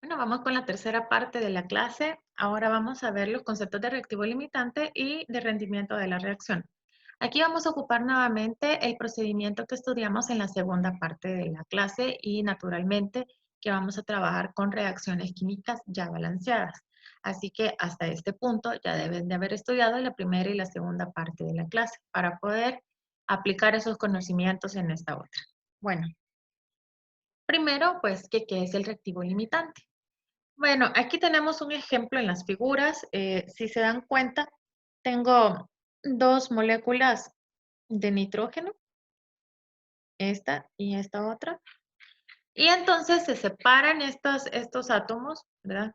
Bueno, vamos con la tercera parte de la clase. Ahora vamos a ver los conceptos de reactivo limitante y de rendimiento de la reacción. Aquí vamos a ocupar nuevamente el procedimiento que estudiamos en la segunda parte de la clase y naturalmente que vamos a trabajar con reacciones químicas ya balanceadas. Así que hasta este punto ya deben de haber estudiado la primera y la segunda parte de la clase para poder aplicar esos conocimientos en esta otra. Bueno, primero, pues, ¿qué es el reactivo limitante? Bueno, aquí tenemos un ejemplo en las figuras. Si se dan cuenta, tengo dos moléculas de nitrógeno, esta y esta otra. Y entonces se separan estos átomos, ¿verdad?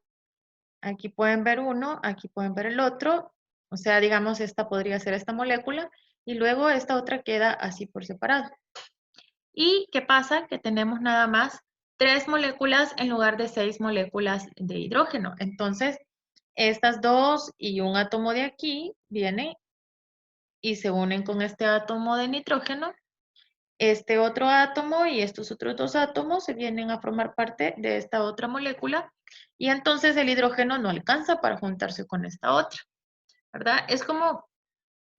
Aquí pueden ver uno, aquí pueden ver el otro. O sea, digamos, esta podría ser esta molécula y luego esta otra queda así por separado. ¿Y qué pasa? Que tenemos nada más 3 moléculas en lugar de 6 moléculas de hidrógeno. Entonces, estas dos y un átomo de aquí vienen y se unen con este átomo de nitrógeno. Este otro átomo y estos otros dos átomos se vienen a formar parte de esta otra molécula y entonces el hidrógeno no alcanza para juntarse con esta otra, ¿verdad? Es como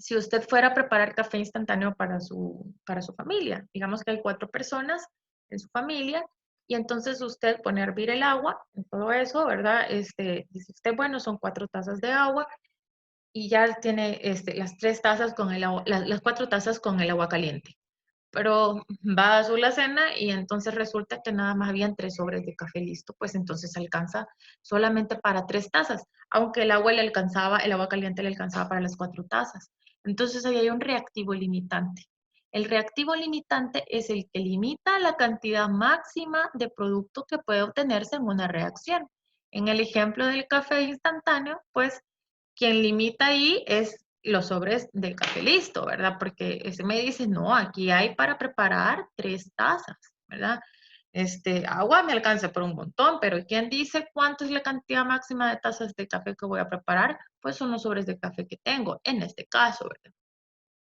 si usted fuera a preparar café instantáneo para su familia. Digamos que hay 4 personas en su familia y entonces usted pone a hervir el agua, todo eso, ¿verdad? Dice usted, bueno, son 4 tazas de agua y ya tiene las 3 tazas con el agua, las 4 tazas con el agua caliente. Pero va a su la cena y entonces resulta que nada más habían 3 sobres de café listo, pues entonces alcanza solamente para 3 tazas, aunque el agua caliente le alcanzaba para las 4 tazas. Entonces ahí hay un reactivo limitante. El reactivo limitante es el que limita la cantidad máxima de producto que puede obtenerse en una reacción. En el ejemplo del café instantáneo, pues quien limita ahí es los sobres del café listo, ¿verdad? Porque ese me dice, no, aquí hay para preparar 3 tazas, ¿verdad? Agua me alcanza por un montón, pero ¿quién dice cuánto es la cantidad máxima de tazas de café que voy a preparar? Pues son los sobres de café que tengo, en este caso, ¿verdad?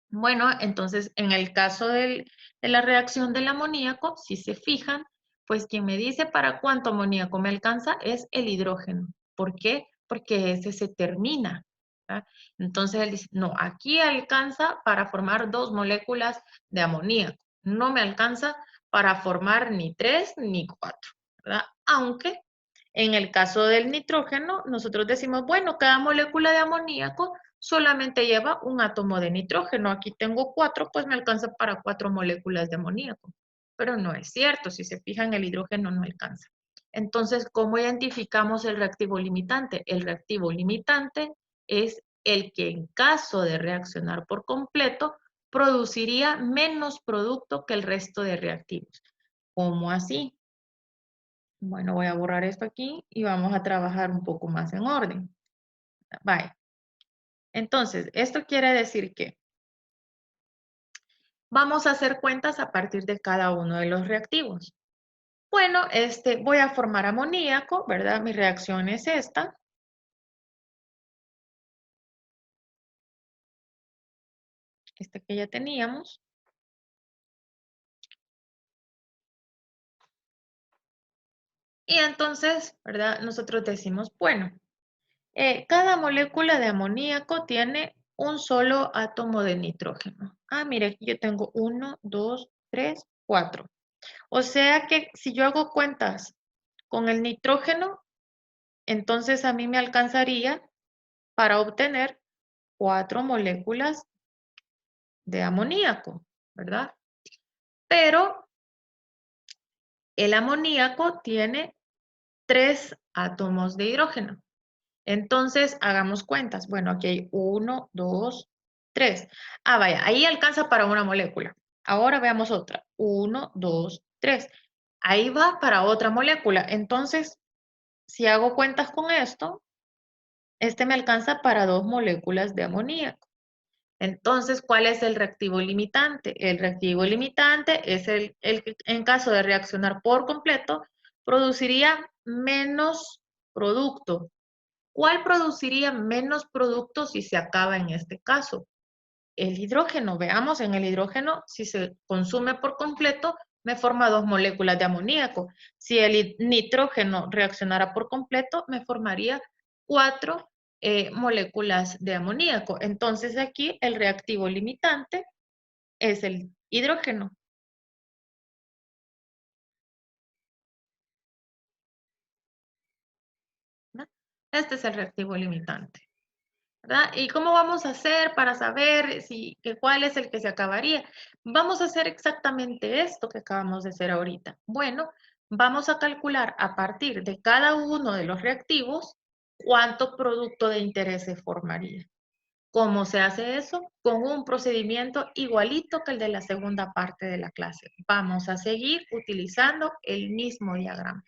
Bueno, entonces, en el caso de la reacción del amoníaco, si se fijan, pues quien me dice para cuánto amoníaco me alcanza es el hidrógeno. ¿Por qué? Porque ese se termina, ¿verdad? Entonces él dice, no, aquí alcanza para formar 2 moléculas de amoníaco. No me alcanza para formar ni 3 ni 4, ¿verdad? Aunque en el caso del nitrógeno, nosotros decimos, bueno, cada molécula de amoníaco solamente lleva un átomo de nitrógeno. Aquí tengo 4, pues me alcanza para 4 moléculas de amoníaco. Pero no es cierto, si se fijan, el hidrógeno no alcanza. Entonces, ¿cómo identificamos el reactivo limitante? El reactivo limitante es el que en caso de reaccionar por completo, produciría menos producto que el resto de reactivos. ¿Cómo así? Bueno, voy a borrar esto aquí y vamos a trabajar un poco más en orden. Vaya. Entonces, esto quiere decir que vamos a hacer cuentas a partir de cada uno de los reactivos. Bueno, voy a formar amoníaco, ¿verdad? Mi reacción es esta. Esta que ya teníamos. Y entonces, ¿verdad? Nosotros decimos, bueno, cada molécula de amoníaco tiene un solo átomo de nitrógeno. Ah, mire, aquí yo tengo 1, 2, 3, 4. O sea que si yo hago cuentas con el nitrógeno, entonces a mí me alcanzaría para obtener 4 moléculas de amoníaco, ¿verdad? Pero el amoníaco tiene 3 átomos de hidrógeno. Entonces, hagamos cuentas. Bueno, aquí hay 1, 2, 3. Ah, vaya, ahí alcanza para una molécula. Ahora veamos otra. 1, 2, 3. Ahí va para otra molécula. Entonces, si hago cuentas con esto, me alcanza para 2 moléculas de amoníaco. Entonces, ¿cuál es el reactivo limitante? El reactivo limitante es el que en caso de reaccionar por completo, produciría menos producto. ¿Cuál produciría menos producto si se acaba en este caso? El hidrógeno. Veamos, en el hidrógeno, si se consume por completo, me forma 2 moléculas de amoníaco. Si el nitrógeno reaccionara por completo, me formaría 4 moléculas de amoníaco. Entonces aquí el reactivo limitante es el hidrógeno. ¿No? Este es el reactivo limitante. ¿Verdad? ¿Y cómo vamos a hacer para saber cuál es el que se acabaría? Vamos a hacer exactamente esto que acabamos de hacer ahorita. Bueno, vamos a calcular a partir de cada uno de los reactivos cuánto producto de interés se formaría. ¿Cómo se hace eso? Con un procedimiento igualito que el de la segunda parte de la clase. Vamos a seguir utilizando el mismo diagrama.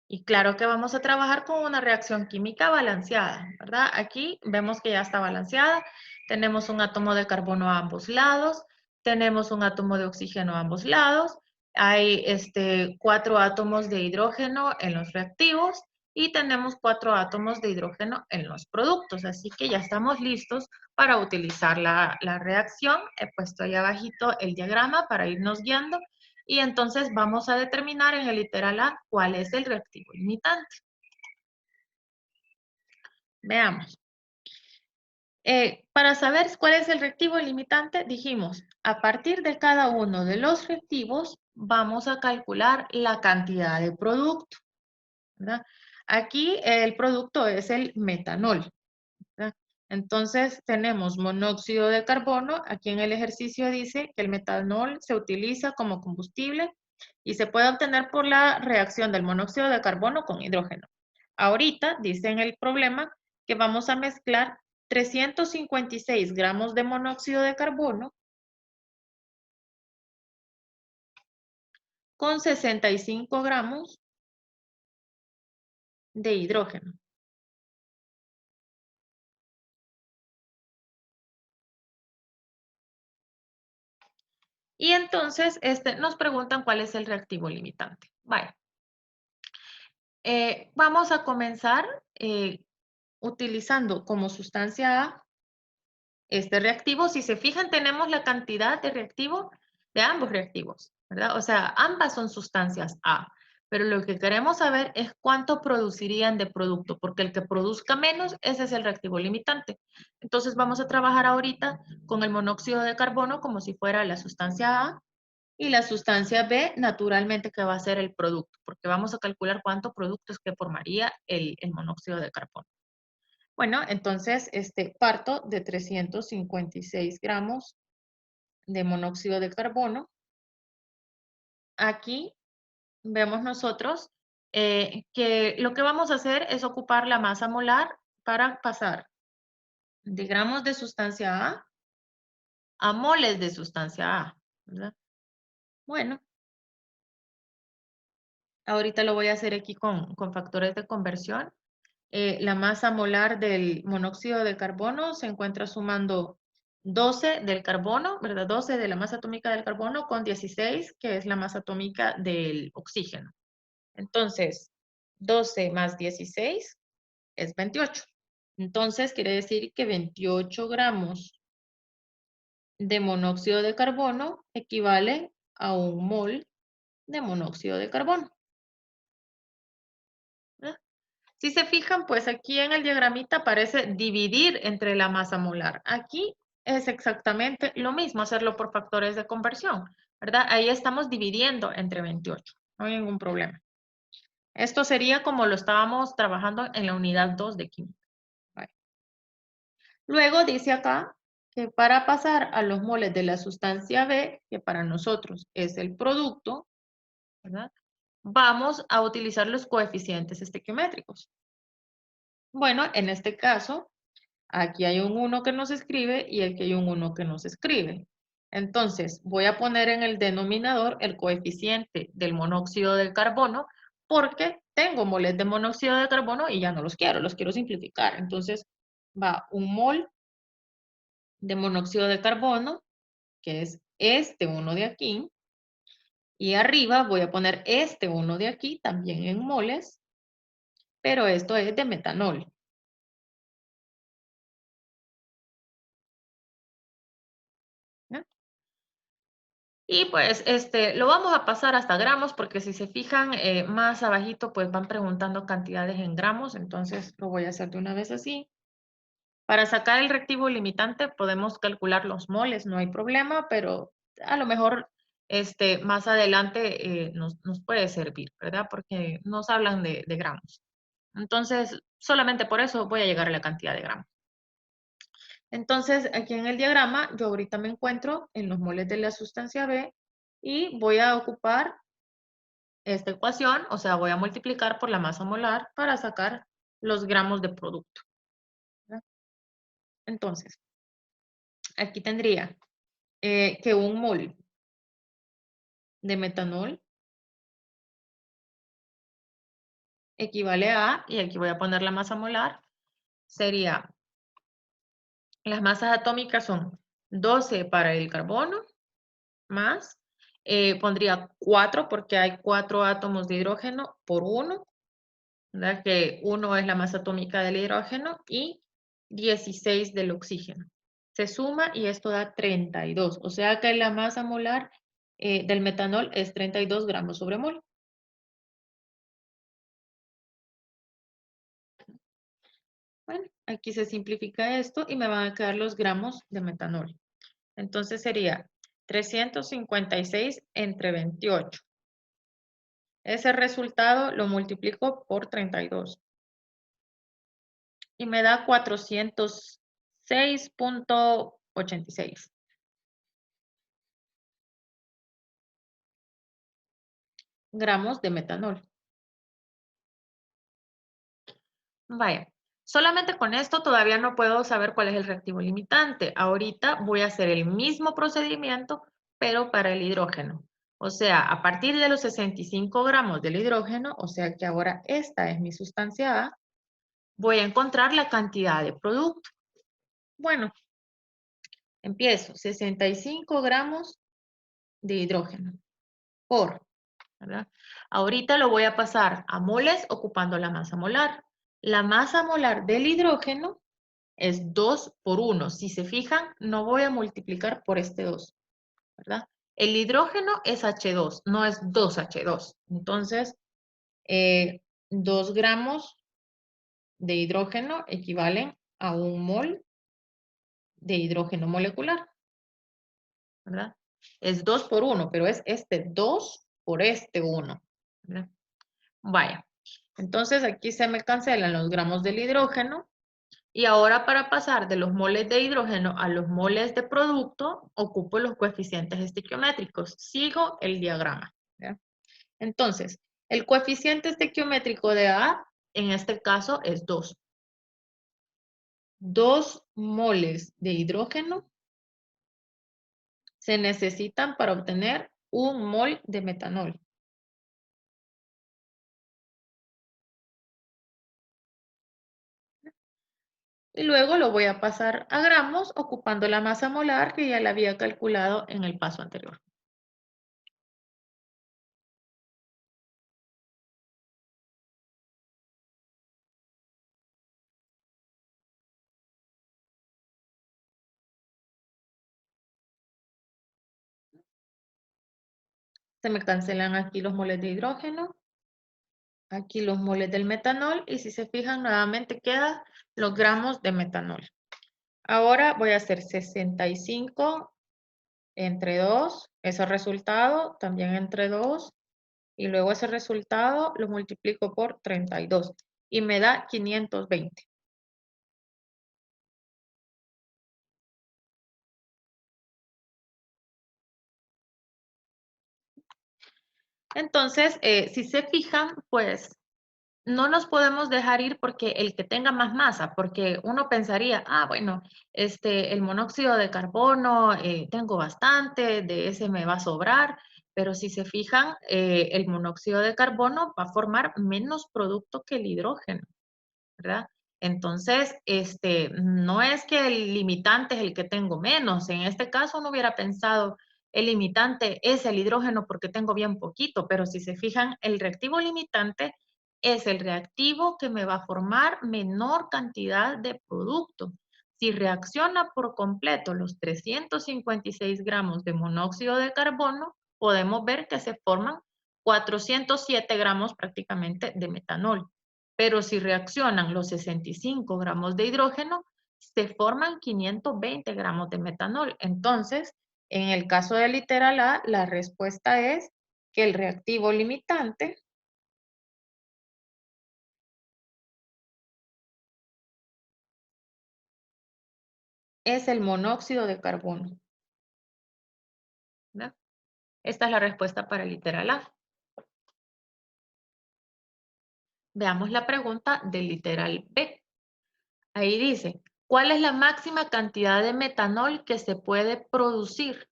Y claro que vamos a trabajar con una reacción química balanceada, ¿verdad? Aquí vemos que ya está balanceada. Tenemos un átomo de carbono a ambos lados, tenemos un átomo de oxígeno a ambos lados, hay 4 átomos de hidrógeno en los reactivos y tenemos 4 átomos de hidrógeno en los productos. Así que ya estamos listos para utilizar la reacción. He puesto ahí abajito el diagrama para irnos guiando y entonces vamos a determinar en el literal A cuál es el reactivo limitante. Veamos. Para saber cuál es el reactivo limitante, dijimos, a partir de cada uno de los reactivos, vamos a calcular la cantidad de producto, ¿verdad? Aquí el producto es el metanol, ¿verdad? Entonces tenemos monóxido de carbono. Aquí en el ejercicio dice que el metanol se utiliza como combustible y se puede obtener por la reacción del monóxido de carbono con hidrógeno. Ahorita dice en el problema que vamos a mezclar 356 gramos de monóxido de carbono con 65 gramos de hidrógeno. Y entonces nos preguntan cuál es el reactivo limitante. Vaya. Vamos a comenzar utilizando como sustancia A este reactivo. Si se fijan, tenemos la cantidad de reactivo de ambos reactivos, ¿verdad? O sea, ambas son sustancias A, pero lo que queremos saber es cuánto producirían de producto, porque el que produzca menos, ese es el reactivo limitante. Entonces vamos a trabajar ahorita con el monóxido de carbono como si fuera la sustancia A y la sustancia B, naturalmente, que va a ser el producto, porque vamos a calcular cuánto producto es que formaría el monóxido de carbono. Bueno, entonces parto de 356 gramos de monóxido de carbono. Aquí vemos nosotros que lo que vamos a hacer es ocupar la masa molar para pasar de gramos de sustancia a moles de sustancia A, ¿verdad? Bueno, ahorita lo voy a hacer aquí con factores de conversión. La masa molar del monóxido de carbono se encuentra sumando 12 del carbono, ¿verdad? 12 de la masa atómica del carbono con 16, que es la masa atómica del oxígeno. Entonces, 12 más 16 es 28. Entonces, quiere decir que 28 gramos de monóxido de carbono equivale a un mol de monóxido de carbono. ¿Verdad? Si se fijan, pues aquí en el diagramita aparece dividir entre la masa molar. Aquí es exactamente lo mismo, hacerlo por factores de conversión, ¿verdad? Ahí estamos dividiendo entre 28, no hay ningún problema. Esto sería como lo estábamos trabajando en la unidad 2 de química. Vale. Luego dice acá que para pasar a los moles de la sustancia B, que para nosotros es el producto, ¿verdad? Vamos a utilizar los coeficientes estequiométricos. Bueno, en este caso, aquí hay un 1 que no se escribe y aquí hay un 1 que no se escribe. Entonces, voy a poner en el denominador el coeficiente del monóxido de carbono porque tengo moles de monóxido de carbono y ya no los quiero simplificar. Entonces, va un mol de monóxido de carbono, que es este 1 de aquí, y arriba voy a poner este 1 de aquí, también en moles, pero esto es de metanol. ¿No? Y pues lo vamos a pasar hasta gramos porque si se fijan más abajito pues van preguntando cantidades en gramos, entonces lo voy a hacer de una vez así. Para sacar el reactivo limitante podemos calcular los moles, no hay problema, pero a lo mejor más adelante nos puede servir, ¿verdad? Porque nos hablan de gramos. Entonces, solamente por eso voy a llegar a la cantidad de gramos. Entonces, aquí en el diagrama, yo ahorita me encuentro en los moles de la sustancia B y voy a ocupar esta ecuación, o sea, voy a multiplicar por la masa molar para sacar los gramos de producto, ¿verdad? Entonces, aquí tendría que un mol de metanol equivale a, y aquí voy a poner la masa molar, sería, las masas atómicas son 12 para el carbono, más, pondría 4 porque hay 4 átomos de hidrógeno por 1, ¿verdad? Que 1 es la masa atómica del hidrógeno y 16 del oxígeno. Se suma y esto da 32, o sea que la masa molar del metanol es 32 gramos sobre mol. Bueno, aquí se simplifica esto y me van a quedar los gramos de metanol. Entonces sería 356 entre 28. Ese resultado lo multiplico por 32. Y me da 406.86 gramos de metanol. Vaya, solamente con esto todavía no puedo saber cuál es el reactivo limitante. Ahorita voy a hacer el mismo procedimiento, pero para el hidrógeno. O sea, a partir de los 65 gramos del hidrógeno, o sea que ahora esta es mi sustancia A, voy a encontrar la cantidad de producto. Bueno, empiezo 65 gramos de hidrógeno por, ¿verdad? Ahorita lo voy a pasar a moles ocupando la masa molar. La masa molar del hidrógeno es 2 por 1. Si se fijan, no voy a multiplicar por este 2, ¿verdad? El hidrógeno es H2, no es 2H2. Entonces, 2 gramos de hidrógeno equivalen a 1 mol de hidrógeno molecular, ¿verdad? Es 2 por 1, pero es este 2 por este 1, ¿verdad? Vaya, entonces aquí se me cancelan los gramos del hidrógeno. Y ahora para pasar de los moles de hidrógeno a los moles de producto, ocupo los coeficientes estequiométricos. Sigo el diagrama, ¿ya? Entonces, el coeficiente estequiométrico de A, en este caso, es 2. 2 moles de hidrógeno se necesitan para obtener 1 mol de metanol. Y luego lo voy a pasar a gramos ocupando la masa molar que ya la había calculado en el paso anterior. Se me cancelan aquí los moles de hidrógeno, aquí los moles del metanol y si se fijan nuevamente quedan los gramos de metanol. Ahora voy a hacer 65 entre 2, ese resultado también entre 2 y luego ese resultado lo multiplico por 32 y me da 520. Entonces, si se fijan, pues no nos podemos dejar ir porque el que tenga más masa, porque uno pensaría, ah, bueno, el monóxido de carbono tengo bastante, de ese me va a sobrar, pero si se fijan, el monóxido de carbono va a formar menos producto que el hidrógeno, ¿verdad? Entonces, no es que el limitante es el que tengo menos. En este caso, uno hubiera pensado, el limitante es el hidrógeno porque tengo bien poquito, pero si se fijan, el reactivo limitante es el reactivo que me va a formar menor cantidad de producto. Si reacciona por completo los 356 gramos de monóxido de carbono, podemos ver que se forman 407 gramos prácticamente de metanol. Pero si reaccionan los 65 gramos de hidrógeno, se forman 520 gramos de metanol. Entonces, en el caso del literal A, la respuesta es que el reactivo limitante es el monóxido de carbono, ¿verdad? Esta es la respuesta para el literal A. Veamos la pregunta del literal B. Ahí dice, ¿cuál es la máxima cantidad de metanol que se puede producir?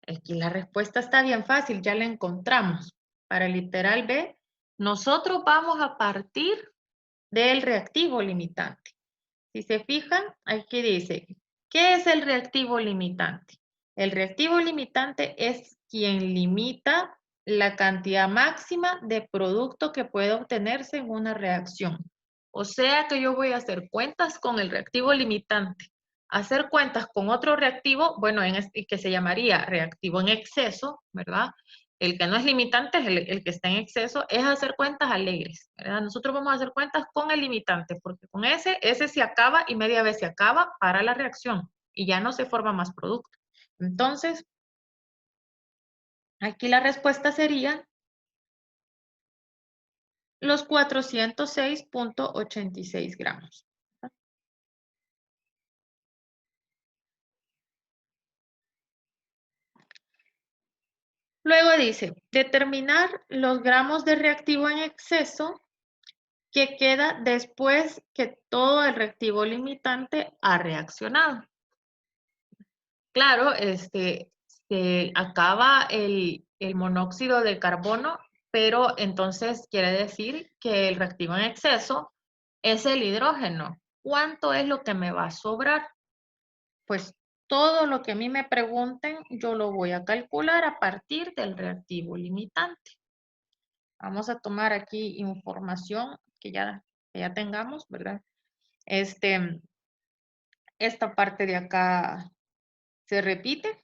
Aquí la respuesta está bien fácil, ya la encontramos. Para el literal B, nosotros vamos a partir del reactivo limitante. Si se fijan, aquí dice, ¿qué es el reactivo limitante? El reactivo limitante es quien limita la cantidad máxima de producto que puede obtenerse en una reacción. O sea que yo voy a hacer cuentas con el reactivo limitante. Hacer cuentas con otro reactivo, bueno, que se llamaría reactivo en exceso, ¿verdad? El que no es limitante es el que está en exceso, es hacer cuentas alegres, ¿verdad? Nosotros vamos a hacer cuentas con el limitante, porque con ese se acaba y media vez se acaba para la reacción y ya no se forma más producto. Entonces, aquí la respuesta sería los 406.86 gramos. Luego dice, determinar los gramos de reactivo en exceso que queda después que todo el reactivo limitante ha reaccionado. Claro, se acaba el monóxido de carbono, pero entonces quiere decir que el reactivo en exceso es el hidrógeno. ¿Cuánto es lo que me va a sobrar? Pues todo lo que a mí me pregunten, yo lo voy a calcular a partir del reactivo limitante. Vamos a tomar aquí información que ya tengamos, ¿verdad? Esta parte de acá se repite,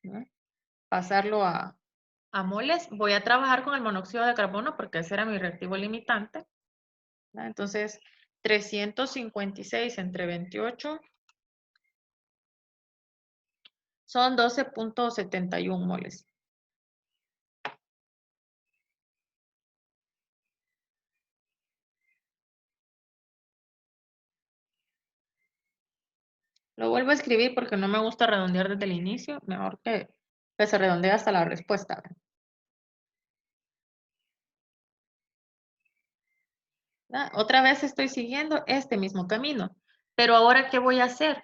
¿no? Pasarlo a moles. Voy a trabajar con el monóxido de carbono porque ese era mi reactivo limitante, ¿no? Entonces, 356 entre 28 son 12.71 moles. Lo vuelvo a escribir porque no me gusta redondear desde el inicio. Mejor que se redondee hasta la respuesta. ¿Verdad? Otra vez estoy siguiendo este mismo camino. Pero ahora, ¿qué voy a hacer?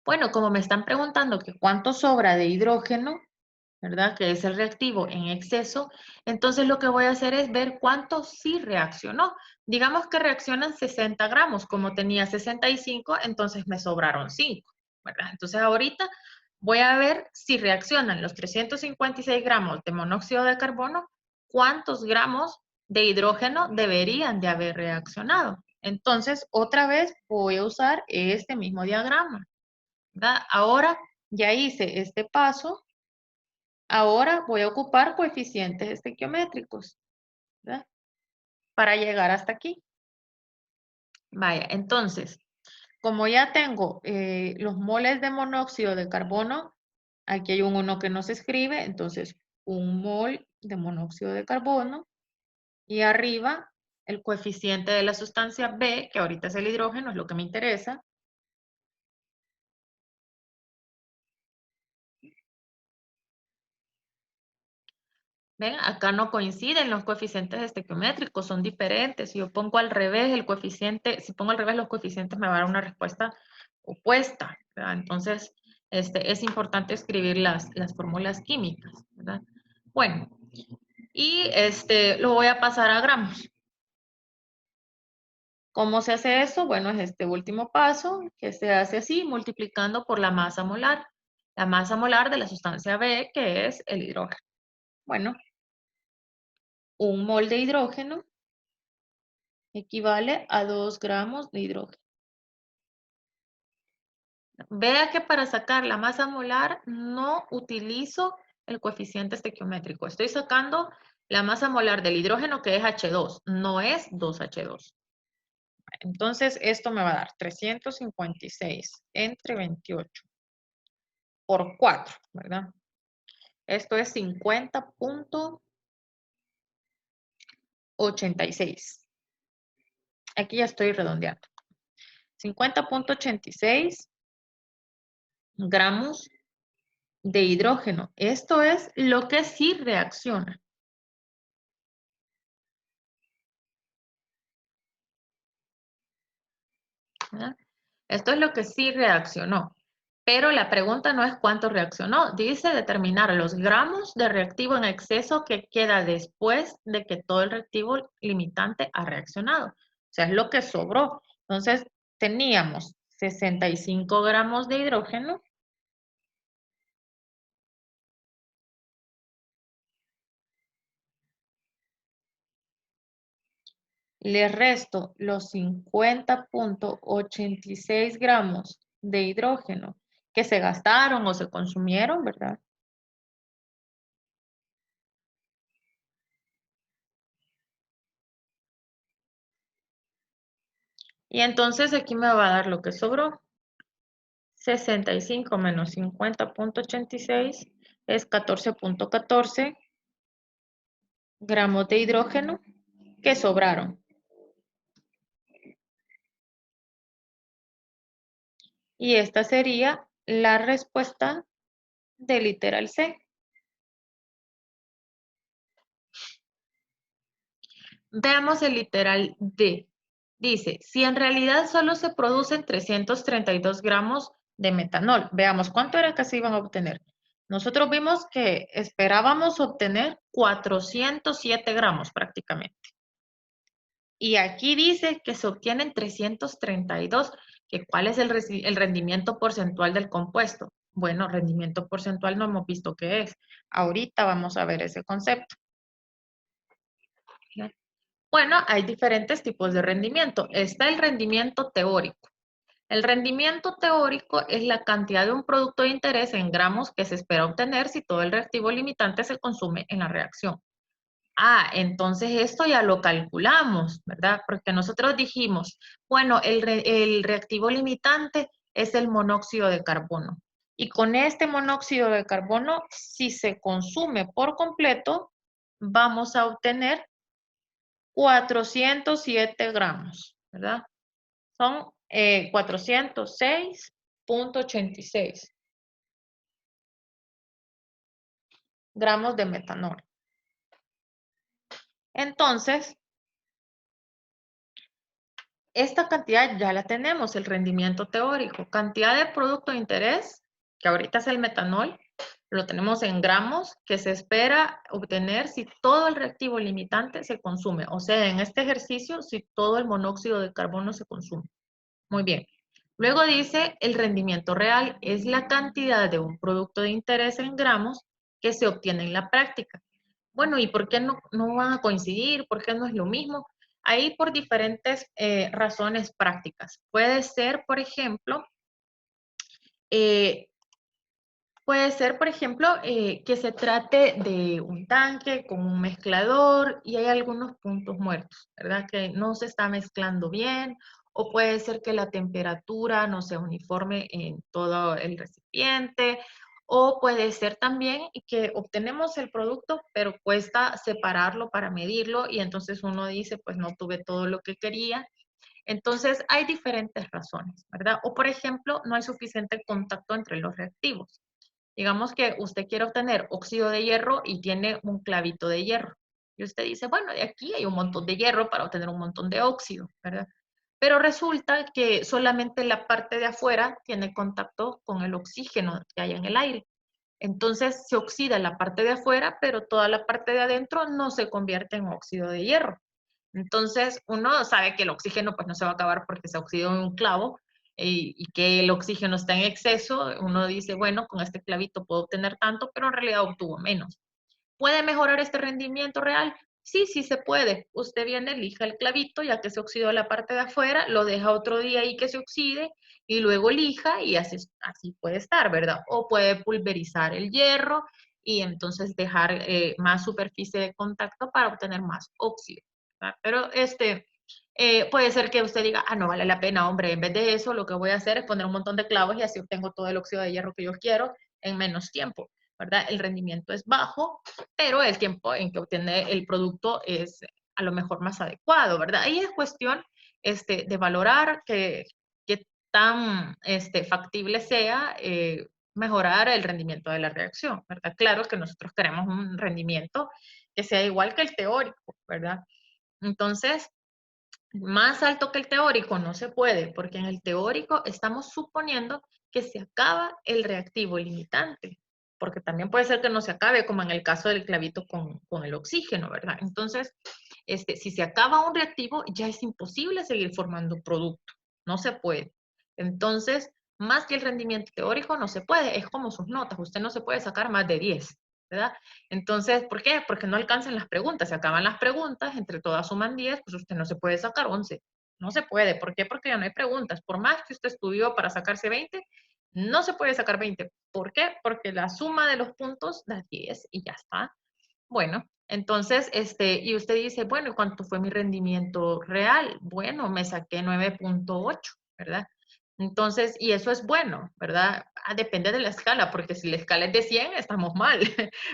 Bueno, como me están preguntando que cuánto sobra de hidrógeno, ¿verdad? Que es el reactivo en exceso, entonces lo que voy a hacer es ver cuánto sí reaccionó. Digamos que reaccionan 60 gramos, como tenía 65, entonces me sobraron 5, ¿verdad? Entonces ahorita voy a ver si reaccionan los 356 gramos de monóxido de carbono, cuántos gramos de hidrógeno deberían de haber reaccionado. Entonces, otra vez voy a usar este mismo diagrama, ¿verdad? Ahora ya hice este paso. Ahora voy a ocupar coeficientes estequiométricos, ¿verdad? Para llegar hasta aquí. Vaya, entonces, como ya tengo los moles de monóxido de carbono, aquí hay un 1 que no se escribe, entonces un mol de monóxido de carbono y arriba el coeficiente de la sustancia B, que ahorita es el hidrógeno, es lo que me interesa. ¿Ven? Acá no coinciden los coeficientes estequiométricos, son diferentes. Si yo pongo al revés el coeficiente, si pongo al revés los coeficientes me va a dar una respuesta opuesta, ¿verdad? Entonces, es importante escribir las fórmulas químicas, ¿verdad? Bueno, y lo voy a pasar a gramos. ¿Cómo se hace eso? Bueno, es este último paso que se hace así, multiplicando por la masa molar. La masa molar de la sustancia B, que es el hidrógeno. Bueno, un mol de hidrógeno equivale a 2 gramos de hidrógeno. Vea que para sacar la masa molar no utilizo el coeficiente estequiométrico. Estoy sacando la masa molar del hidrógeno que es H2, no es 2H2. Entonces esto me va a dar 356 entre 28 por 4, ¿verdad? Esto es 50.86. Aquí ya estoy redondeando. 50.86 gramos de hidrógeno. Esto es lo que sí reacciona. ¿Verdad? Esto es lo que sí reaccionó. Pero la pregunta no es cuánto reaccionó. Dice determinar los gramos de reactivo en exceso que queda después de que todo el reactivo limitante ha reaccionado. O sea, es lo que sobró. Entonces, teníamos 65 gramos de hidrógeno. Le resto los 50.86 gramos de hidrógeno que se gastaron o se consumieron, ¿verdad? Y entonces aquí me va a dar lo que sobró. 65 menos 50.86 es 14.14 gramos de hidrógeno que sobraron. Y esta sería la respuesta del literal C. Veamos el literal D. Dice, si en realidad solo se producen 332 gramos de metanol, veamos cuánto era que se iban a obtener. Nosotros vimos que esperábamos obtener 407 gramos prácticamente. Y aquí dice que se obtienen 332, que ¿cuál es el rendimiento porcentual del compuesto? Bueno, rendimiento porcentual no hemos visto qué es. Ahorita vamos a ver ese concepto. Bueno, hay diferentes tipos de rendimiento. Está el rendimiento teórico. El rendimiento teórico es la cantidad de un producto de interés en gramos que se espera obtener si todo el reactivo limitante se consume en la reacción. Ah, entonces esto ya lo calculamos, ¿verdad? Porque nosotros dijimos, bueno, el reactivo limitante es el monóxido de carbono. Y con este monóxido de carbono, si se consume por completo, vamos a obtener 407 gramos, ¿verdad? Son 406.86 gramos de metanol. Entonces, esta cantidad ya la tenemos, el rendimiento teórico. Cantidad de producto de interés, que ahorita es el metanol, lo tenemos en gramos, que se espera obtener si todo el reactivo limitante se consume. O sea, en este ejercicio, si todo el monóxido de carbono se consume. Muy bien. Luego dice, el rendimiento real es la cantidad de un producto de interés en gramos que se obtiene en la práctica. Bueno, ¿y por qué no van a coincidir? ¿Por qué no es lo mismo? Ahí por diferentes razones prácticas. Eh, puede ser, por ejemplo, que se trate de un tanque con un mezclador y hay algunos puntos muertos, ¿verdad? Que no se está mezclando bien, o puede ser que la temperatura no sea uniforme en todo el recipiente, o puede ser también que obtenemos el producto, pero cuesta separarlo para medirlo y entonces uno dice, pues no tuve todo lo que quería. Entonces, hay diferentes razones, ¿verdad? O, por ejemplo, no hay suficiente contacto entre los reactivos. Digamos que usted quiere obtener óxido de hierro y tiene un clavito de hierro. Y usted dice, bueno, de aquí hay un montón de hierro para obtener un montón de óxido, ¿verdad? Pero resulta que solamente la parte de afuera tiene contacto con el oxígeno que hay en el aire. Entonces se oxida la parte de afuera, pero toda la parte de adentro no se convierte en óxido de hierro. Entonces, uno sabe que el oxígeno pues no se va a acabar porque se oxidó en un clavo y que el oxígeno está en exceso. Uno dice, bueno, con este clavito puedo obtener tanto, pero en realidad obtuvo menos. ¿Puede mejorar este rendimiento real? Sí, sí se puede. Usted viene, elija el clavito, ya que se oxidó la parte de afuera, lo deja otro día ahí que se oxide y luego lija y así puede estar, ¿verdad? O puede pulverizar el hierro y entonces dejar más superficie de contacto para obtener más óxido, ¿verdad? Pero puede ser que usted diga, no vale la pena, hombre, en vez de eso lo que voy a hacer es poner un montón de clavos y así obtengo todo el óxido de hierro que yo quiero en menos tiempo, ¿verdad? El rendimiento es bajo, pero el tiempo en que obtiene el producto es a lo mejor más adecuado, ¿verdad? Ahí es cuestión de valorar qué tan factible sea mejorar el rendimiento de la reacción, ¿verdad? Claro que nosotros queremos un rendimiento que sea igual que el teórico, ¿verdad? Entonces, más alto que el teórico no se puede, porque en el teórico estamos suponiendo que se acaba el reactivo limitante, porque también puede ser que no se acabe, como en el caso del clavito con el oxígeno, ¿verdad? Entonces, si se acaba un reactivo, ya es imposible seguir formando producto, no se puede. Entonces, más que el rendimiento teórico no se puede, es como sus notas, usted no se puede sacar más de 10, ¿verdad? Entonces, ¿por qué? Porque no alcanzan las preguntas, se acaban las preguntas, entre todas suman 10, pues usted no se puede sacar 11. No se puede. ¿Por qué? Porque ya no hay preguntas. Por más que usted estudió para sacarse 20, no se puede sacar 20. ¿Por qué? Porque la suma de los puntos da 10 y ya está. Bueno, entonces, y usted dice, bueno, ¿cuánto fue mi rendimiento real? Bueno, me saqué 9.8, ¿verdad? Entonces, y eso es bueno, ¿verdad? Depende de la escala, porque si la escala es de 100, estamos mal,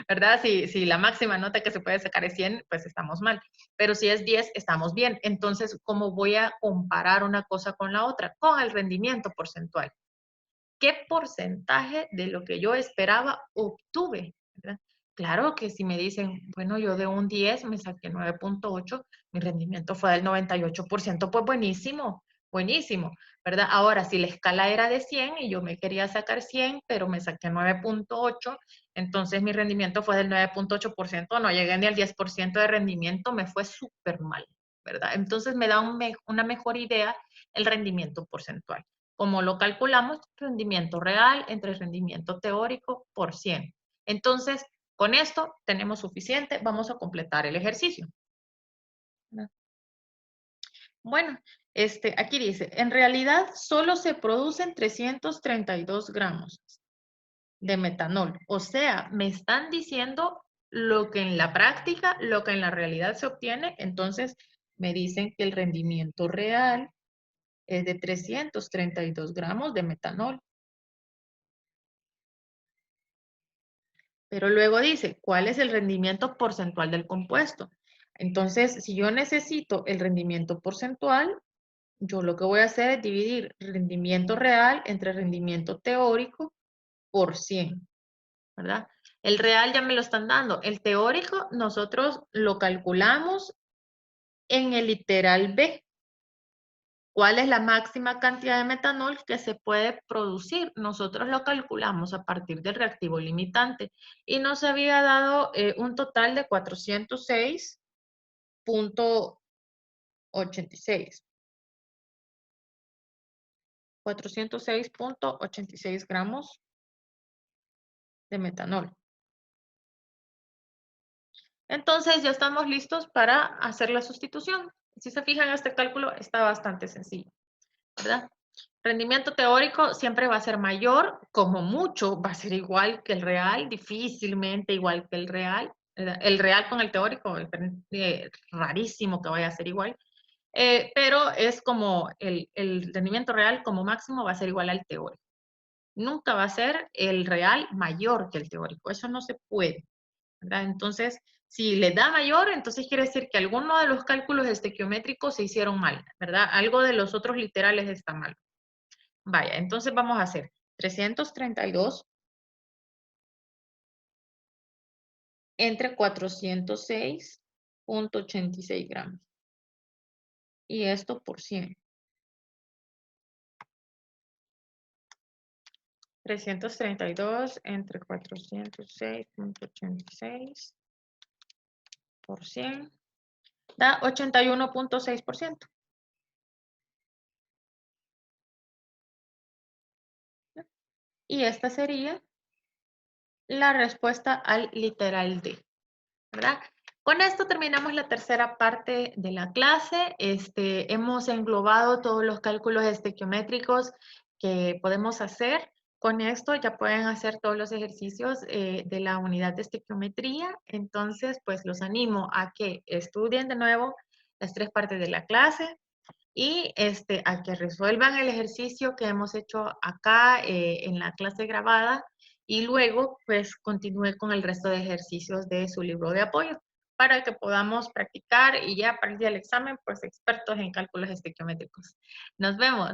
¿verdad? Si la máxima nota que se puede sacar es 100, pues estamos mal. Pero si es 10, estamos bien. Entonces, ¿cómo voy a comparar una cosa con la otra? Con el rendimiento porcentual. ¿Qué porcentaje de lo que yo esperaba obtuve? ¿Verdad? Claro que si me dicen, bueno, yo de un 10 me saqué 9.8, mi rendimiento fue del 98%, pues buenísimo, buenísimo, ¿verdad? Ahora, si la escala era de 100 y yo me quería sacar 100, pero me saqué 9.8, entonces mi rendimiento fue del 9.8%, no llegué ni al 10% de rendimiento, me fue súper mal, ¿verdad? Entonces me da una mejor idea el rendimiento porcentual. Como lo calculamos, rendimiento real entre rendimiento teórico por 100. Entonces, con esto tenemos suficiente. Vamos a completar el ejercicio. Bueno, aquí dice, en realidad solo se producen 332 gramos de metanol. O sea, me están diciendo lo que en la práctica, lo que en la realidad se obtiene. Entonces, me dicen que el rendimiento real es de 332 gramos de metanol. Pero luego dice, ¿cuál es el rendimiento porcentual del compuesto? Entonces, si yo necesito el rendimiento porcentual, yo lo que voy a hacer es dividir rendimiento real entre rendimiento teórico por 100, ¿verdad? El real ya me lo están dando. El teórico nosotros lo calculamos en el literal B. ¿Cuál es la máxima cantidad de metanol que se puede producir? Nosotros lo calculamos a partir del reactivo limitante y nos había dado un total de 406.86. 406.86 gramos de metanol. Entonces ya estamos listos para hacer la sustitución. Si se fijan, este cálculo está bastante sencillo, ¿verdad? Rendimiento teórico siempre va a ser mayor, como mucho va a ser igual que el real, difícilmente igual que el real. El real con el teórico, rarísimo que vaya a ser igual, pero es como el rendimiento real como máximo va a ser igual al teórico. Nunca va a ser el real mayor que el teórico, eso no se puede, ¿verdad? Entonces, si le da mayor, entonces quiere decir que alguno de los cálculos estequiométricos se hicieron mal, ¿verdad? Algo de los otros literales está mal. Vaya, entonces vamos a hacer 332 entre 406.86 gramos. Y esto por 100. 332 entre 406.86 por 100 da 81.6%. Y esta sería la respuesta al literal D, ¿verdad? Con esto terminamos la tercera parte de la clase. Hemos englobado todos los cálculos estequiométricos que podemos hacer. Con esto ya pueden hacer todos los ejercicios de la unidad de estequiometría. Entonces, pues los animo a que estudien de nuevo las 3 partes de la clase y a que resuelvan el ejercicio que hemos hecho acá en la clase grabada y luego pues continúe con el resto de ejercicios de su libro de apoyo para que podamos practicar y ya para el día del examen pues expertos en cálculos estequiométricos. Nos vemos.